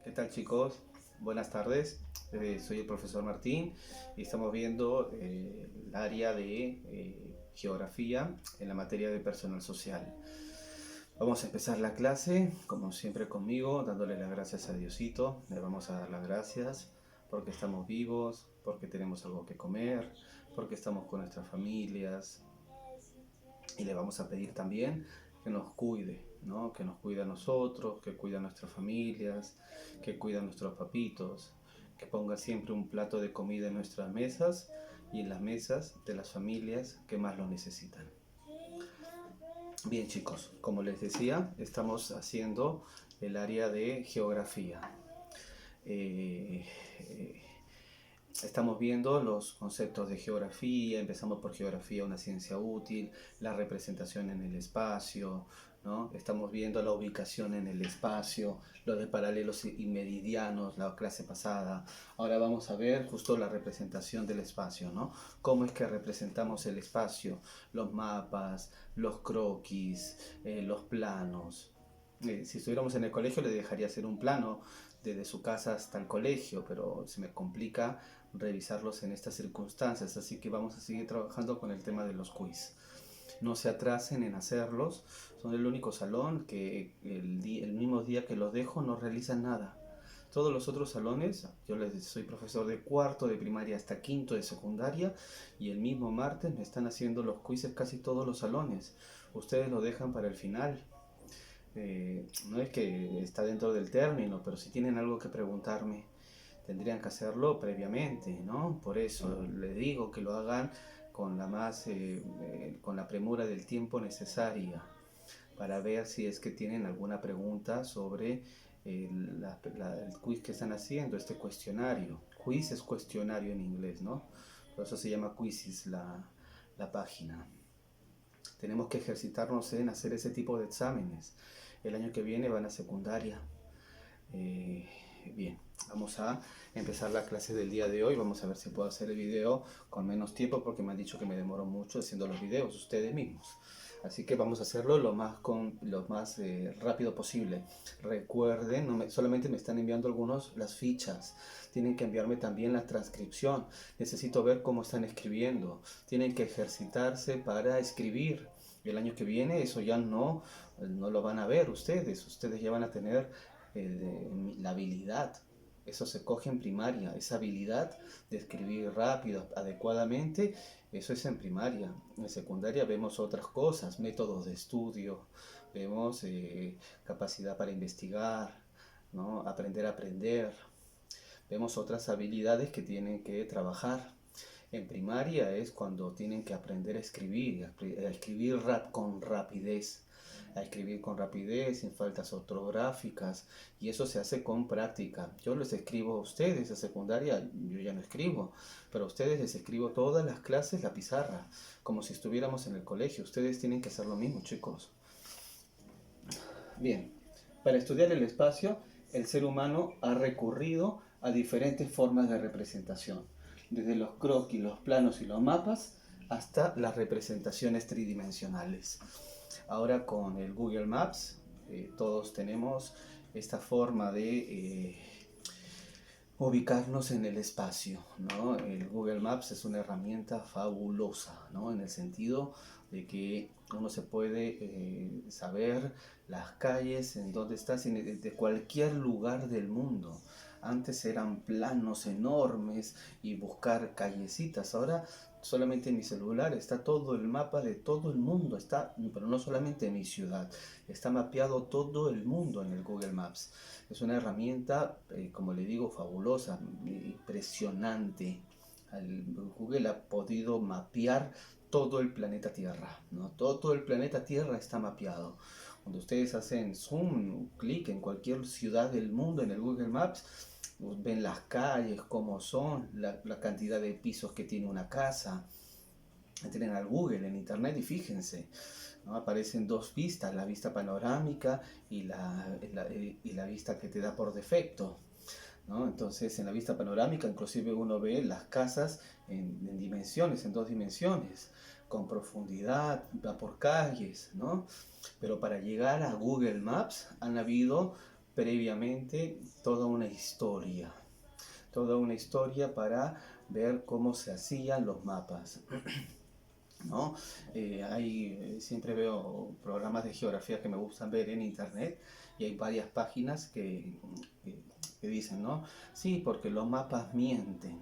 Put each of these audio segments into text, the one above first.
¿Qué tal, chicos? Buenas tardes. Soy el profesor Martín y estamos viendo el área de geografía en la materia de personal social. Vamos a empezar la clase, como siempre conmigo, dándole las gracias a Diosito. Le vamos a dar las gracias porque estamos vivos, porque tenemos algo que comer, porque estamos con nuestras familias, y le vamos a pedir también que nos cuide, ¿no? Que nos cuide a nosotros, que cuide a nuestras familias, que cuide a nuestros papitos, que ponga siempre un plato de comida en nuestras mesas y en las mesas de las familias que más lo necesitan. Bien, chicos, como les decía, estamos haciendo el área de geografía. Eh, eh, Estamos viendo los conceptos de geografía, empezamos por geografía, una ciencia útil, la representación en el espacio, ¿no? Estamos viendo la ubicación en el espacio, lo de paralelos y meridianos, la clase pasada. Ahora vamos a ver justo la representación del espacio, ¿no? Cómo es que representamos el espacio, los mapas, los croquis, los planos. Si estuviéramos en el colegio le dejaría hacer un plano desde su casa hasta el colegio, pero se me complica revisarlos en estas circunstancias, así que vamos a seguir trabajando con el tema de los quiz. No se atrasen en hacerlos, son el único salón que el mismo día que los dejo no realizan nada. Todos los otros salones, yo les soy profesor de cuarto de primaria hasta quinto de secundaria y el mismo martes me están haciendo los quizzes casi todos los salones. Ustedes lo dejan para el final. No es que está dentro del término, pero si tienen algo que preguntarme, tendrían que hacerlo previamente, ¿no? Por eso les digo que lo hagan con la premura del tiempo necesaria para ver si es que tienen alguna pregunta sobre el quiz que están haciendo, este cuestionario. Quiz es cuestionario en inglés, ¿no? Por eso se llama Quizzes la página. Tenemos que ejercitarnos en hacer ese tipo de exámenes. El año que viene van a secundaria. Eh, Bien, vamos a empezar la clase del día de hoy. Vamos a ver si puedo hacer el video con menos tiempo porque me han dicho que me demoro mucho haciendo los videos ustedes mismos. Así que vamos a hacerlo lo más rápido posible. Recuerden, solamente me están enviando algunos las fichas. Tienen que enviarme también la transcripción. Necesito ver cómo están escribiendo. Tienen que ejercitarse para escribir. El año que viene eso ya no lo van a ver ustedes. Ustedes ya van a tener la habilidad. Eso se coge en primaria, esa habilidad de escribir rápido, adecuadamente, eso es en primaria. En secundaria vemos otras cosas, métodos de estudio, vemos capacidad para investigar, ¿no? Aprender a aprender, vemos otras habilidades que tienen que trabajar. En primaria es cuando tienen que aprender a escribir con rapidez, sin faltas ortográficas, y eso se hace con práctica. Yo les escribo a ustedes a secundaria, yo ya no escribo, pero a ustedes les escribo todas las clases la pizarra, como si estuviéramos en el colegio. Ustedes tienen que hacer lo mismo, chicos. Bien, para estudiar el espacio, el ser humano ha recurrido a diferentes formas de representación, desde los croquis, los planos y los mapas, hasta las representaciones tridimensionales. Ahora con el Google Maps, todos tenemos esta forma de ubicarnos en el espacio, ¿no? El Google Maps es una herramienta fabulosa, ¿no? En el sentido de que uno se puede saber las calles, en dónde estás, de cualquier lugar del mundo. Antes eran planos enormes y buscar callecitas. Ahora solamente en mi celular está todo el mapa de todo el mundo, pero no solamente en mi ciudad, está mapeado todo el mundo en el Google Maps. Es una herramienta, como le digo, fabulosa, impresionante. Google ha podido mapear todo el planeta Tierra, ¿no? Todo el planeta Tierra está mapeado. Cuando ustedes hacen zoom, clic en cualquier ciudad del mundo en el Google Maps, ven las calles, cómo son, la cantidad de pisos que tiene una casa. Entren al Google en internet y fíjense, ¿no? Aparecen dos vistas, la vista panorámica y la vista que te da por defecto, ¿no? Entonces en la vista panorámica inclusive uno ve las casas en dimensiones, en dos dimensiones, con profundidad, va por calles, ¿no? Pero para llegar a Google Maps han habido previamente toda una historia para ver cómo se hacían los mapas, ¿no? Siempre veo programas de geografía que me gustan ver en internet y hay varias páginas que dicen, ¿no? Sí, porque los mapas mienten.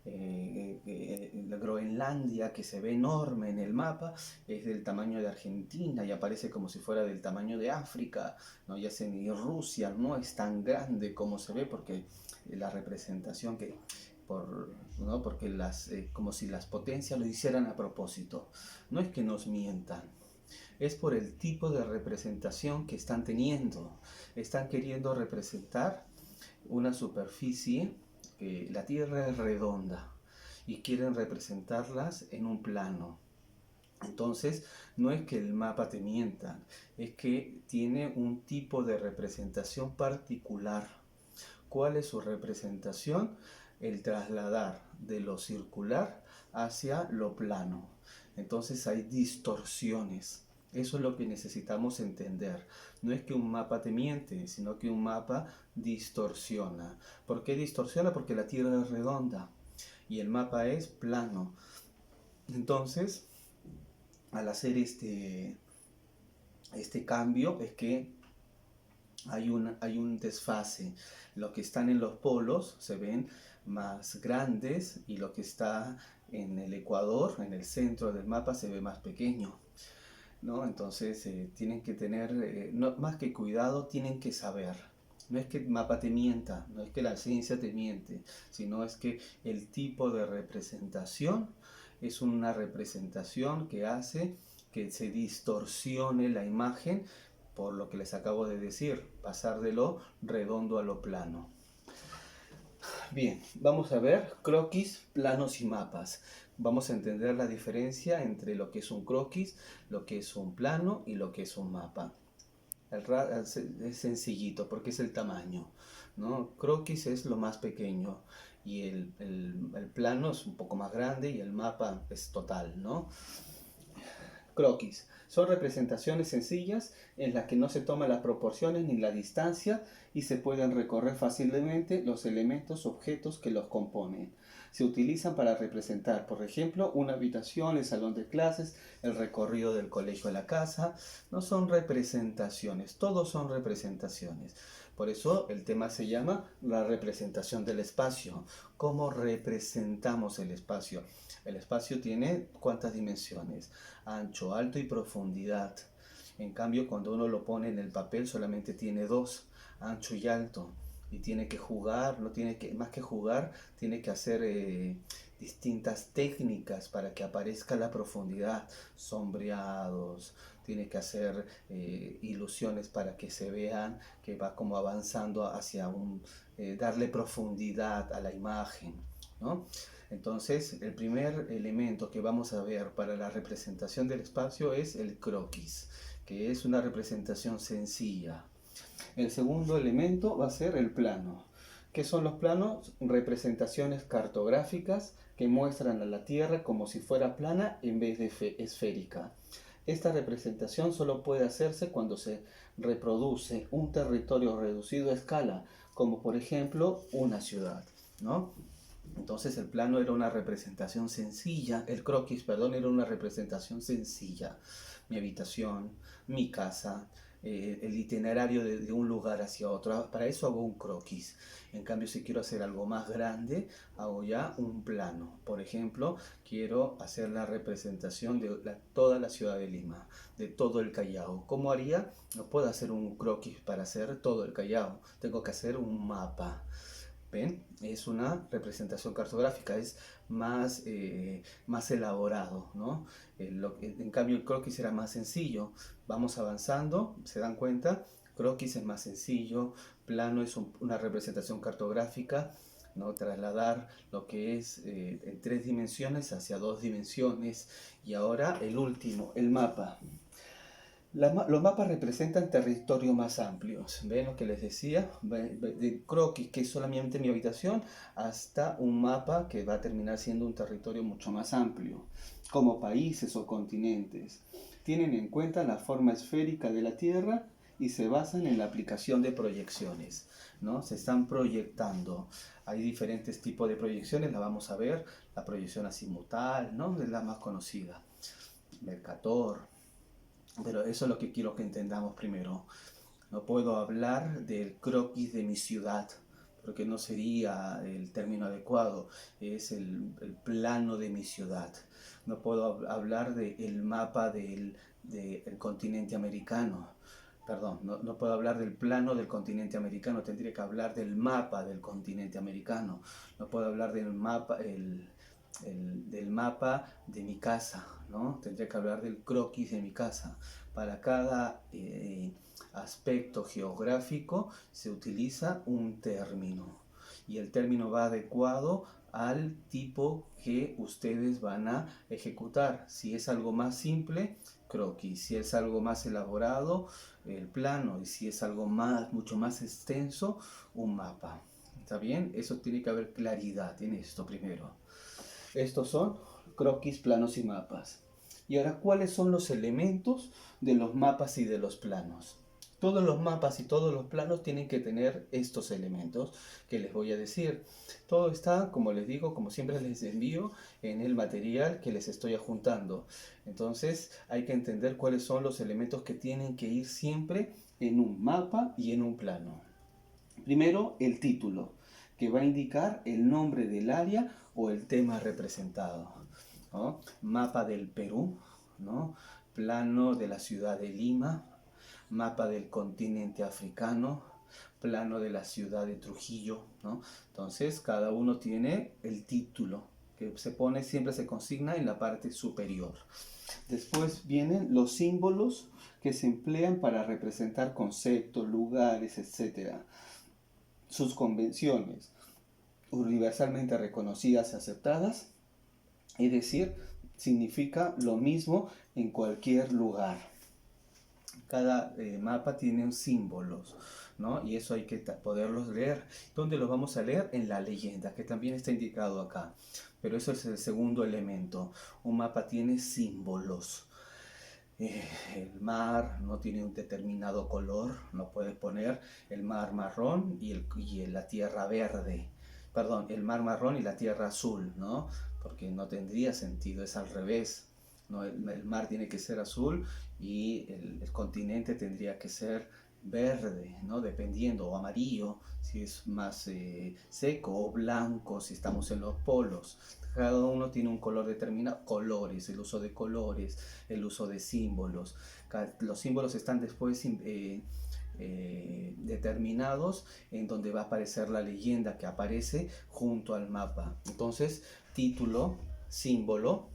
La Groenlandia, que se ve enorme en el mapa, es del tamaño de Argentina y aparece como si fuera del tamaño de África, ¿no? Ya sé, ni Rusia no es tan grande como se ve porque la representación ¿no? Porque como si las potencias lo hicieran a propósito. No es que nos mientan, es por el tipo de representación que están teniendo. Están queriendo representar una superficie, la Tierra es redonda y quieren representarlas en un plano. Entonces, no es que el mapa te mienta, es que tiene un tipo de representación particular. ¿Cuál es su representación? El trasladar de lo circular hacia lo plano. Entonces hay distorsiones. Eso es lo que necesitamos entender. No es que un mapa te miente, sino que un mapa distorsiona. ¿Por qué distorsiona? Porque la Tierra es redonda y el mapa es plano. Entonces, al hacer este cambio es que hay un desfase. Lo que están en los polos se ven más grandes y lo que está en el ecuador, en el centro del mapa, se ve más pequeño, ¿no? Entonces tienen que tener, más que cuidado, tienen que saber. No es que el mapa te mienta, no es que la ciencia te miente, sino es que el tipo de representación es una representación que hace que se distorsione la imagen por lo que les acabo de decir, pasar de lo redondo a lo plano. Bien, vamos a ver croquis, planos y mapas. Vamos a entender la diferencia entre lo que es un croquis, lo que es un plano y lo que es un mapa. Es sencillito porque es el tamaño, ¿no? Croquis es lo más pequeño y el plano es un poco más grande y el mapa es total, ¿no? Croquis son representaciones sencillas en las que no se toman las proporciones ni la distancia y se pueden recorrer fácilmente los elementos, objetos que los componen. Se utilizan para representar, por ejemplo, una habitación, el salón de clases, el recorrido del colegio a la casa. No son representaciones, todos son representaciones. Por eso el tema se llama la representación del espacio. ¿Cómo representamos el espacio? El espacio tiene ¿cuántas dimensiones? Ancho, alto y profundidad. En cambio, cuando uno lo pone en el papel solamente tiene dos, ancho y alto. Y tiene que jugar, más que jugar, tiene que hacer distintas técnicas para que aparezca la profundidad, sombreados, tiene que hacer ilusiones para que se vean que va como avanzando hacia darle profundidad a la imagen, ¿no? Entonces, el primer elemento que vamos a ver para la representación del espacio es el croquis, que es una representación sencilla. El segundo elemento va a ser el plano. ¿Qué son los planos? Representaciones cartográficas que muestran a la Tierra como si fuera plana en vez de esférica. Esta representación solo puede hacerse cuando se reproduce un territorio reducido a escala, como por ejemplo una ciudad, ¿no? Entonces el plano era una representación sencilla, el croquis, perdón, era una representación sencilla. Mi habitación, mi casa, el itinerario de un lugar hacia otro. Para eso hago un croquis. En cambio, si quiero hacer algo más grande, hago ya un plano. Por ejemplo, quiero hacer la representación de toda la ciudad de Lima, de todo el Callao. ¿Cómo haría? No puedo hacer un croquis para hacer todo el Callao. Tengo que hacer un mapa. ¿Ven? Es una representación cartográfica, es más elaborado, ¿no? En cambio el croquis era más sencillo. Vamos avanzando, ¿se dan cuenta? Croquis es más sencillo, plano es una representación cartográfica, ¿no? Trasladar lo que es en 3 dimensiones hacia 2 dimensiones. Y ahora el último, el mapa. Los mapas representan territorios más amplios. ¿Ven lo que les decía? De croquis, que es solamente mi habitación, hasta un mapa que va a terminar siendo un territorio mucho más amplio, como países o continentes. Tienen en cuenta la forma esférica de la Tierra y se basan en la aplicación de proyecciones, ¿no? Se están proyectando. Hay diferentes tipos de proyecciones, la vamos a ver. La proyección azimutal, ¿no? Es la más conocida. Mercator. Pero eso es lo que quiero que entendamos primero. No puedo hablar del croquis de mi ciudad, porque no sería el término adecuado. Es el plano de mi ciudad. No puedo hablar del mapa del continente americano. Perdón, no puedo hablar del plano del continente americano. Tendría que hablar del mapa del continente americano. No puedo hablar del mapa, del mapa de mi casa, ¿no? Tendría que hablar del croquis de mi casa. Para cada aspecto geográfico se utiliza un término y el término va adecuado al tipo que ustedes van a ejecutar. Si es algo más simple, croquis. Si es algo más elaborado, el plano. Y si es algo mucho más extenso, un mapa. ¿Está bien? Eso tiene que haber claridad en esto primero. Estos son croquis, planos y mapas. Y ahora, ¿cuáles son los elementos de los mapas y de los planos? Todos los mapas y todos los planos tienen que tener estos elementos que les voy a decir. Todo está, como les digo, como siempre les envío, en el material que les estoy adjuntando. Entonces hay que entender cuáles son los elementos que tienen que ir siempre en un mapa y en un plano. Primero, el título, que va a indicar el nombre del área o el tema representado, ¿no? Mapa del Perú, ¿no? Plano de la ciudad de Lima, mapa del continente africano, plano de la ciudad de Trujillo, ¿no? Entonces, cada uno tiene el título que se pone, siempre se consigna en la parte superior. Después vienen los símbolos que se emplean para representar conceptos, lugares, etc. Sus convenciones universalmente reconocidas y aceptadas, es decir, significa lo mismo en cualquier lugar. Cada mapa tiene símbolos, ¿no? Y eso hay que poderlos leer. ¿Dónde los vamos a leer? En la leyenda, que también está indicado acá. Pero eso es el segundo elemento. Un mapa tiene símbolos. El mar no tiene un determinado color, no puedes poner el mar marrón y la tierra verde. Perdón, el mar marrón y la tierra azul, ¿no? Porque no tendría sentido, es al revés. ¿No? El mar tiene que ser azul y el continente tendría que ser verde, ¿no? Dependiendo, o amarillo, si es más seco, o blanco, si estamos en los polos. Cada uno tiene un color determinado, colores, el uso de colores, el uso de símbolos. Los símbolos están después determinados en donde va a aparecer la leyenda que aparece junto al mapa. Entonces, título, símbolo,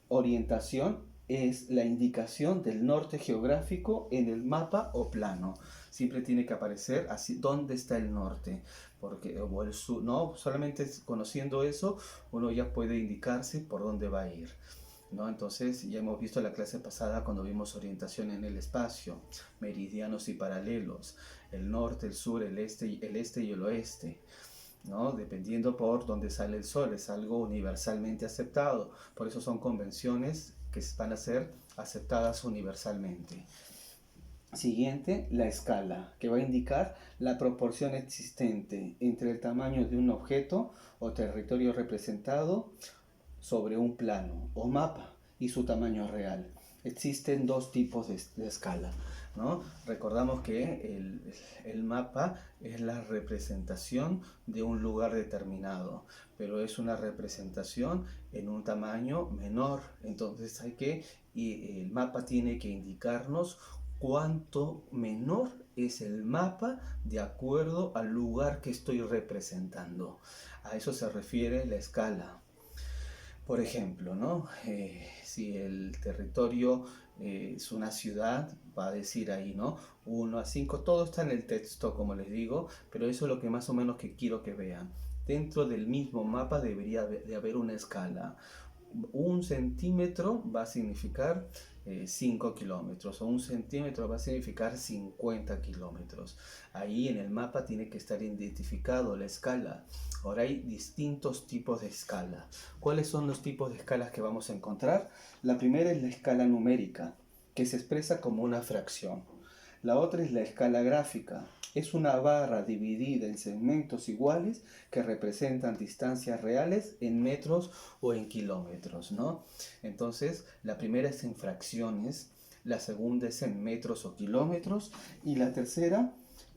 orientación es la indicación del norte geográfico en el mapa o plano. Siempre tiene que aparecer así, dónde está el norte, porque, o el sur, no, solamente conociendo eso uno ya puede indicarse por dónde va a ir, ¿no? Entonces ya hemos visto la clase pasada cuando vimos orientación en el espacio, meridianos y paralelos, el norte, el sur, el este y el oeste, ¿no? Dependiendo por dónde sale el sol, es algo universalmente aceptado, por eso son convenciones que van a ser aceptadas universalmente. Siguiente, la escala, que va a indicar la proporción existente entre el tamaño de un objeto o territorio representado sobre un plano o mapa y su tamaño real. Existen dos tipos de escala, ¿no? Recordamos que el mapa es la representación de un lugar determinado, pero es una representación en un tamaño menor. Entonces el mapa tiene que indicarnos cuánto menor es el mapa de acuerdo al lugar que estoy representando. A eso se refiere la escala. Por ejemplo, ¿no? Si el territorio es una ciudad, va a decir ahí, ¿no? 1 a 5, todo está en el texto, como les digo, pero eso es lo que más o menos que quiero que vean. Dentro del mismo mapa debería de haber una escala. 1 centímetro va a significar 5 kilómetros, o 1 centímetro va a significar 50 kilómetros. Ahí en el mapa tiene que estar identificado la escala. Ahora hay distintos tipos de escala. ¿Cuáles son los tipos de escalas que vamos a encontrar? La primera es la escala numérica, que se expresa como una fracción. La otra es la escala gráfica. Es una barra dividida en segmentos iguales que representan distancias reales en metros o en kilómetros, ¿no? Entonces, la primera es en fracciones, la segunda es en metros o kilómetros y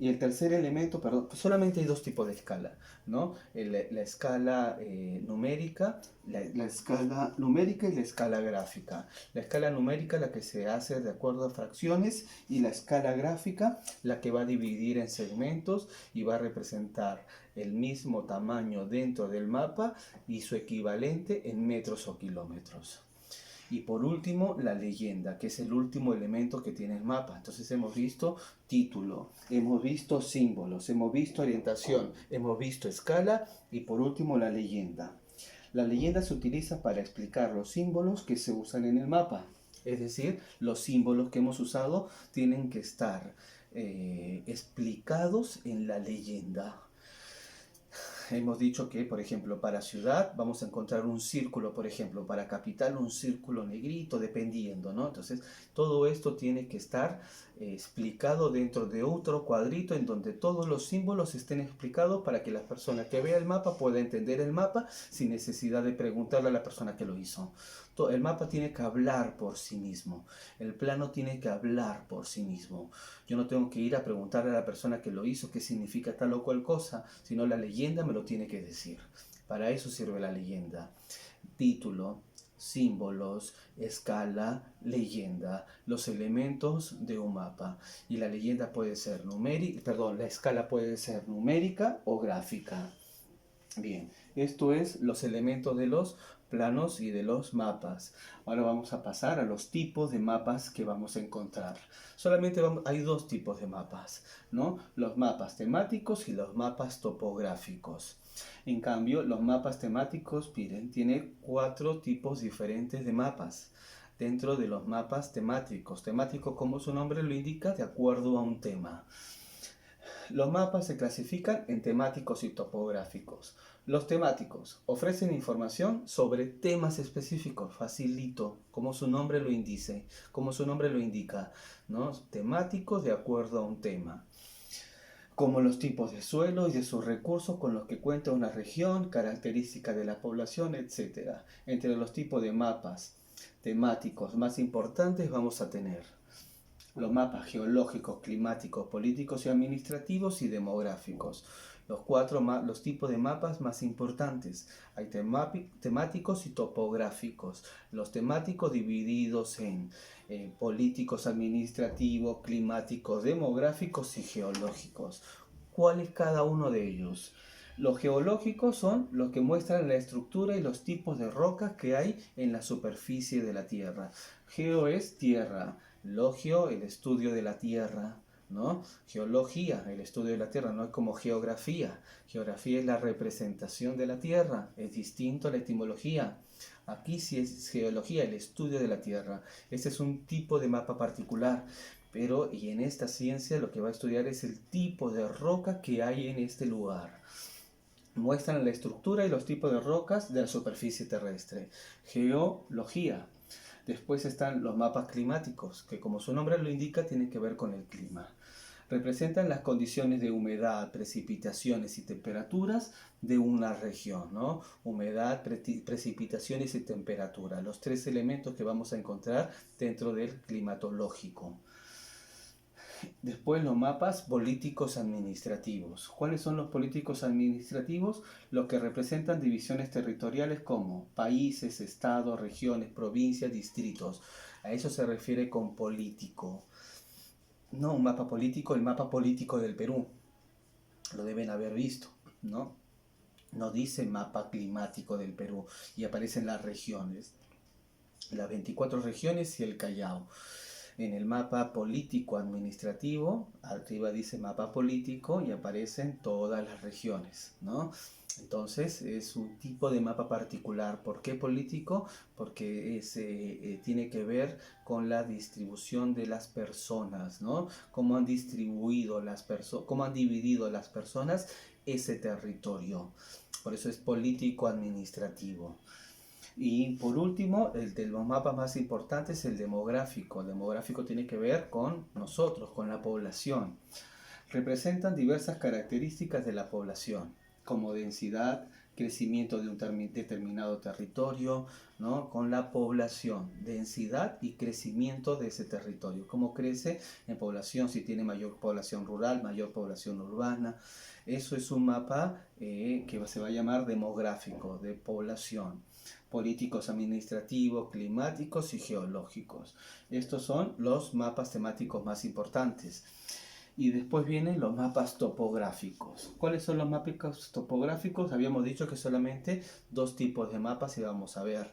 el tercer elemento, perdón, solamente hay dos tipos de escala, ¿no? La escala numérica, la escala numérica y la escala gráfica. La escala numérica la que se hace de acuerdo a fracciones y la escala gráfica la que va a dividir en segmentos y va a representar el mismo tamaño dentro del mapa y su equivalente en metros o kilómetros. Y por último, la leyenda, que es el último elemento que tiene el mapa. Entonces hemos visto título, hemos visto símbolos, hemos visto orientación, hemos visto escala y por último la leyenda. La leyenda se utiliza para explicar los símbolos que se usan en el mapa. Es decir, los símbolos que hemos usado tienen que estar explicados en la leyenda. Hemos dicho que, por ejemplo, para ciudad vamos a encontrar un círculo, por ejemplo, para capital un círculo negrito, dependiendo, ¿no? Entonces, todo esto tiene que estar explicado dentro de otro cuadrito en donde todos los símbolos estén explicados para que la persona que vea el mapa pueda entender el mapa sin necesidad de preguntarle a la persona que lo hizo. El mapa tiene que hablar por sí mismo, el plano tiene que hablar por sí mismo. Yo no tengo que ir a preguntarle a la persona que lo hizo qué significa tal o cual cosa, sino la leyenda me lo tiene que decir. Para eso sirve la leyenda. Título, símbolos, escala, leyenda, los elementos de un mapa. Y la leyenda puede ser la escala puede ser numérica o gráfica. Bien, esto es los elementos de los planos y de los mapas. Ahora vamos a pasar a los tipos de mapas que vamos a encontrar. Solamente hay dos tipos de mapas, ¿no? Los mapas temáticos y los mapas topográficos. En cambio, los mapas temáticos, miren, tiene 4 tipos diferentes de mapas. Dentro de los mapas temáticos, temático como su nombre lo indica, de acuerdo a un tema. Los mapas se clasifican en temáticos y topográficos. Los temáticos ofrecen información sobre temas específicos, facilito, como su nombre lo indica, ¿no? Temáticos de acuerdo a un tema, como los tipos de suelo y de sus recursos con los que cuenta una región, características de la población, etc. Entre los tipos de mapas temáticos más importantes vamos a tener los mapas geológicos, climáticos, políticos y administrativos y demográficos. Los tipos de mapas más importantes. Hay temáticos y topográficos. Los temáticos divididos en políticos, administrativos, climáticos, demográficos y geológicos. ¿Cuál es cada uno de ellos? Los geológicos son los que muestran la estructura y los tipos de rocas que hay en la superficie de la Tierra. Geo es tierra. Logio, el estudio de la Tierra, ¿no? Geología, el estudio de la Tierra, no es como geografía. Geografía es la representación de la Tierra, es distinto a la etimología. Aquí sí es geología, el estudio de la Tierra. Este es un tipo de mapa particular, y en esta ciencia lo que va a estudiar es el tipo de roca que hay en este lugar. Muestran la estructura y los tipos de rocas de la superficie terrestre. Geología. Después están los mapas climáticos, que como su nombre lo indica, tienen que ver con el clima. Representan las condiciones de humedad, precipitaciones y temperaturas de una región, ¿no? Humedad, precipitaciones y temperatura, los 3 elementos que vamos a encontrar dentro del climatológico. Después los mapas políticos administrativos. ¿Cuáles son los políticos administrativos? Los que representan divisiones territoriales como países, estados, regiones, provincias, distritos. A eso se refiere con político. No un mapa político, el mapa político del Perú. Lo deben haber visto, ¿no? No dice mapa climático del Perú y aparecen las regiones. Las 24 regiones y el Callao. En el mapa político administrativo, arriba dice mapa político y aparecen todas las regiones, ¿no? Entonces es un tipo de mapa particular. ¿Por qué político? Porque tiene que ver con la distribución de las personas, ¿no? Cómo han dividido las personas ese territorio. Por eso es político administrativo. Y por último, el de los mapas más importantes es el demográfico. El demográfico tiene que ver con nosotros, con la población. Representan diversas características de la población, como densidad, crecimiento de un determinado territorio, ¿no? Con la población, densidad y crecimiento de ese territorio. Cómo crece en población, si tiene mayor población rural, mayor población urbana. Eso es un mapa que se va a llamar demográfico, de población. Políticos administrativos, climáticos y geológicos. Estos son los mapas temáticos más importantes. Y después vienen los mapas topográficos. ¿Cuáles son los mapas topográficos? Habíamos dicho que solamente dos tipos de mapas íbamos a ver.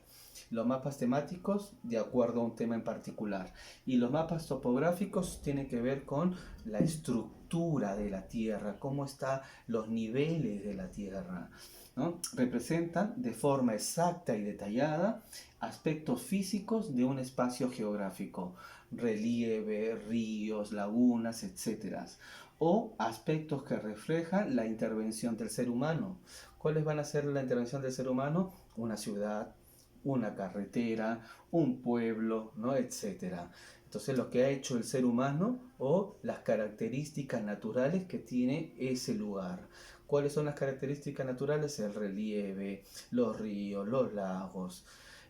Los mapas temáticos de acuerdo a un tema en particular. Y los mapas topográficos tienen que ver con la estructura de la Tierra, cómo están los niveles de la Tierra, ¿no? Representan de forma exacta y detallada aspectos físicos de un espacio geográfico, relieve, ríos, lagunas, etc. O aspectos que reflejan la intervención del ser humano. ¿Cuáles van a ser la intervención del ser humano? Una ciudad, una carretera, un pueblo, ¿no? Etcétera. Entonces, lo que ha hecho el ser humano o las características naturales que tiene ese lugar. ¿Cuáles son las características naturales? El relieve, los ríos, los lagos.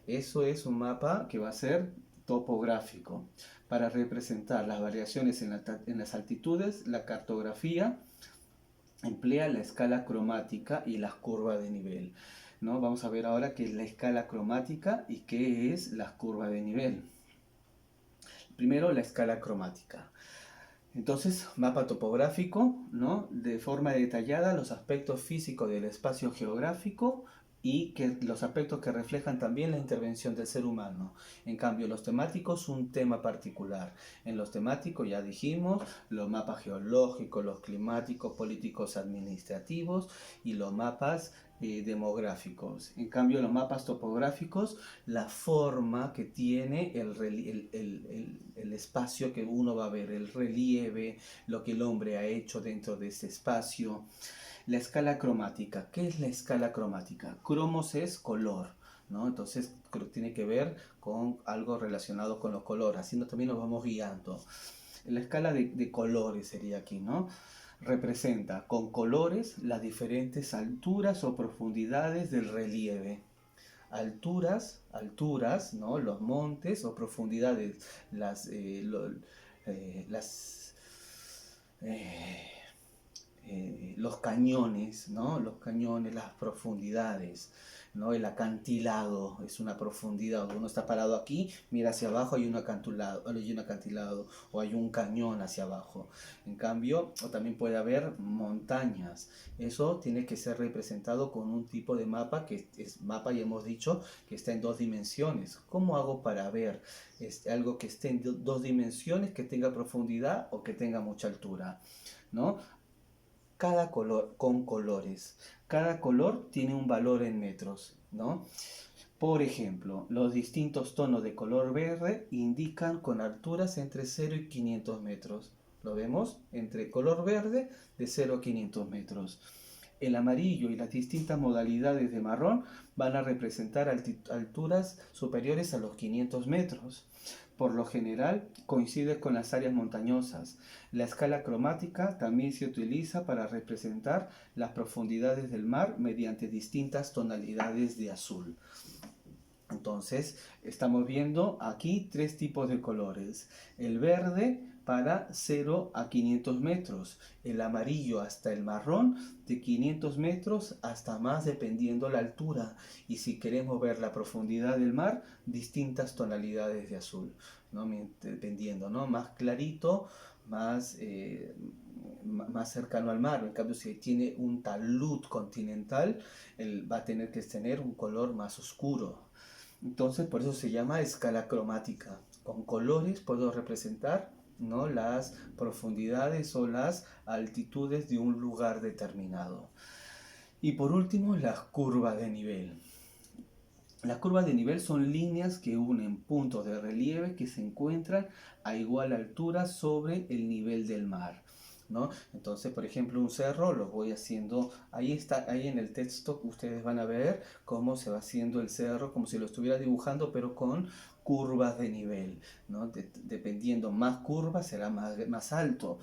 Eso es un mapa que va a ser topográfico. Para representar las variaciones en las altitudes, la cartografía emplea la escala cromática y las curvas de nivel, ¿no? Vamos a ver ahora qué es la escala cromática y qué es la curva de nivel. Primero, la escala cromática. Entonces, mapa topográfico, ¿no? De forma detallada los aspectos físicos del espacio geográfico y que los aspectos que reflejan también la intervención del ser humano. En cambio, los temáticos, un tema particular. En los temáticos, ya dijimos, los mapas geológicos, los climáticos, políticos, administrativos y los mapas demográficos. En cambio, los mapas topográficos, la forma que tiene el espacio que uno va a ver, el relieve, lo que el hombre ha hecho dentro de ese espacio. La escala cromática. ¿Qué es la escala cromática? Cromos es color, ¿no? Entonces tiene que ver con algo relacionado con los colores. Así también nos vamos guiando. La escala de colores sería aquí, ¿no? Representa con colores las diferentes alturas o profundidades del relieve. Alturas, ¿no? Los montes o profundidades, las, los cañones, ¿no? Los cañones, las profundidades, ¿no? El acantilado es una profundidad. Uno está parado aquí, mira hacia abajo, hay un acantilado o hay un cañón hacia abajo. En cambio, o también puede haber montañas. Eso tiene que ser representado con un tipo de mapa que es mapa, ya hemos dicho, que está en dos dimensiones. ¿Cómo hago para ver algo que esté en dos dimensiones, que tenga profundidad o que tenga mucha altura, ¿no? Cada color con colores. Cada color tiene un valor en metros, ¿no? Por ejemplo, los distintos tonos de color verde indican con alturas entre 0 y 500 metros. ¿Lo vemos? Entre color verde de 0 a 500 metros. El amarillo y las distintas modalidades de marrón van a representar alturas superiores a los 500 metros. Por lo general coincide con las áreas montañosas. La escala cromática también se utiliza para representar las profundidades del mar mediante distintas tonalidades de azul. Entonces, estamos viendo aquí tres tipos de colores. El verde para 0 a 500 metros, el amarillo hasta el marrón de 500 metros hasta más dependiendo la altura. Y si queremos ver la profundidad del mar, distintas tonalidades de azul, ¿no? Dependiendo, ¿no? Más clarito, más cercano al mar. En cambio, si tiene un talud continental, va a tener que tener un color más oscuro. Entonces, por eso se llama escala cromática. Con colores puedo representar, ¿no? Las profundidades o las altitudes de un lugar determinado. Y por último, las curvas de nivel. Las curvas de nivel son líneas que unen puntos de relieve que se encuentran a igual altura sobre el nivel del mar. ¿no? Entonces, por ejemplo, un cerro lo voy haciendo, ahí está, ahí en el texto ustedes van a ver cómo se va haciendo el cerro, como si lo estuviera dibujando, pero con curvas de nivel, ¿no? Dependiendo más curvas será más alto,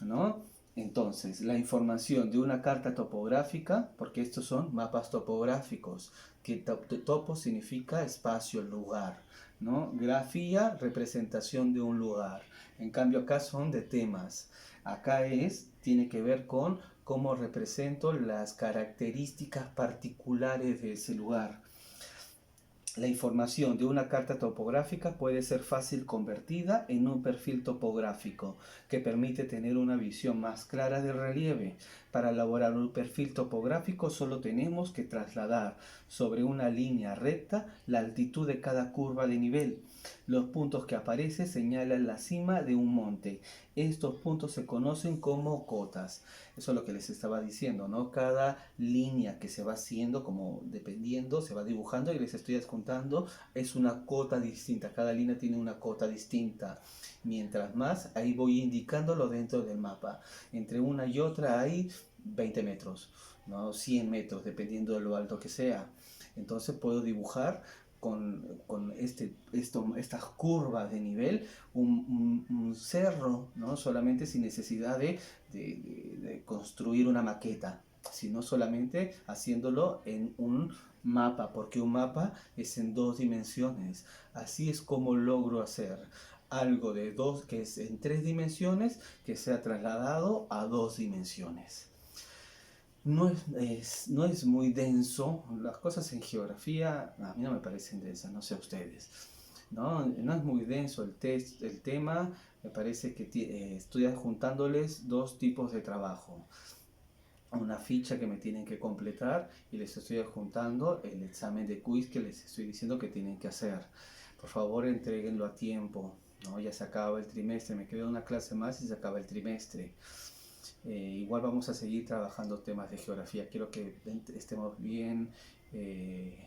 ¿no? Entonces, la información de una carta topográfica, porque estos son mapas topográficos, que topo significa espacio, lugar, ¿no? Grafía, representación de un lugar. En cambio acá son de temas. Acá tiene que ver con cómo represento las características particulares de ese lugar. La información de una carta topográfica puede ser fácil convertida en un perfil topográfico que permite tener una visión más clara del relieve. Para elaborar un perfil topográfico solo tenemos que trasladar sobre una línea recta la altitud de cada curva de nivel. Los puntos que aparecen señalan la cima de un monte. Estos puntos se conocen como cotas. Eso es lo que les estaba diciendo, ¿no? Cada línea que se va haciendo, como dependiendo, se va dibujando y les estoy adjuntando, es una cota distinta. Cada línea tiene una cota distinta. Mientras más, ahí voy indicándolo dentro del mapa. Entre una y otra hay 20 metros, ¿no? 100 metros, dependiendo de lo alto que sea. Entonces puedo dibujar con estas curvas de nivel, un cerro, ¿no? Solamente sin necesidad de construir una maqueta, sino solamente haciéndolo en un mapa, porque un mapa es en 2 dimensiones. Así es como logro hacer algo de dos que es en 3 dimensiones que sea trasladado a 2 dimensiones. No es muy denso. Las cosas en geografía a mí no me parecen densas, no sé a ustedes. No es muy denso el tema. Me parece que estoy adjuntándoles 2 tipos de trabajo. Una ficha que me tienen que completar y les estoy adjuntando el examen de quiz que les estoy diciendo que tienen que hacer. Por favor, entréguenlo a tiempo, ¿no? Ya se acaba el trimestre, me queda una clase más y se acaba el trimestre. Igual vamos a seguir trabajando temas de geografía. Quiero que estemos bien, que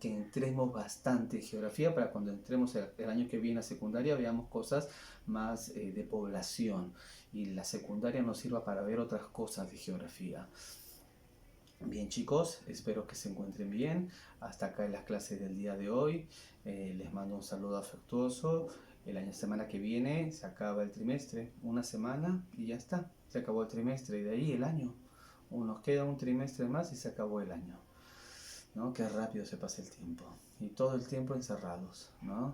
entremos bastante en geografía para cuando entremos el año que viene a secundaria veamos cosas más de población y la secundaria nos sirva para ver otras cosas de geografía. Bien chicos, espero que se encuentren bien. Hasta acá en las clases del día de hoy. Les mando un saludo afectuoso. Semana que viene se acaba el trimestre, una semana y ya está, se acabó el trimestre y de ahí el año. Nos queda un trimestre más y se acabó el año, ¿no? Qué rápido se pasa el tiempo y todo el tiempo encerrados, ¿no?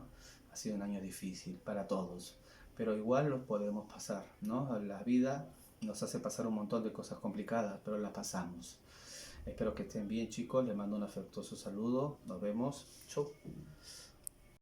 Ha sido un año difícil para todos, pero igual los podemos pasar, ¿no? La vida nos hace pasar un montón de cosas complicadas, pero las pasamos. Espero que estén bien chicos, les mando un afectuoso saludo, nos vemos, chau.